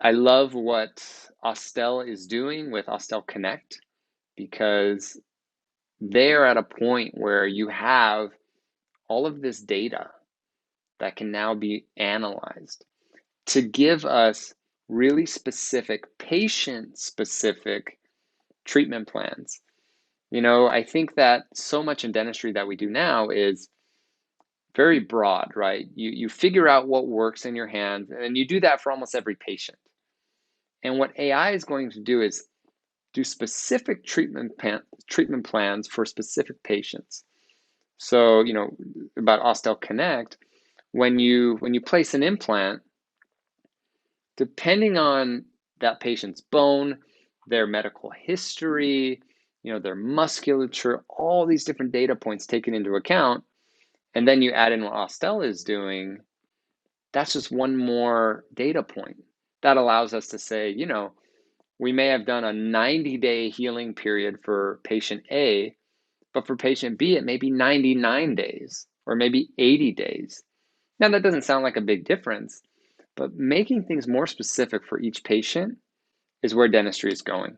I love what Osstell is doing with OsstellConnect because they are at a point where you have all of this data that can now be analyzed to give us really specific, patient specific treatment plans. I think that so much in dentistry that we do now is very broad, right? You figure out what works in your hands, and you do that for almost every patient. And what AI is going to do is do specific treatment plans for specific patients. So, about OsstellConnect, when you place an implant, depending on that patient's bone, their medical history, their musculature, all these different data points taken into account, and then you add in what Osstell is doing, that's just one more data point that allows us to say, we may have done a 90-day healing period for patient A, but for patient B, it may be 99 days or maybe 80 days. Now, that doesn't sound like a big difference, but making things more specific for each patient is where dentistry is going.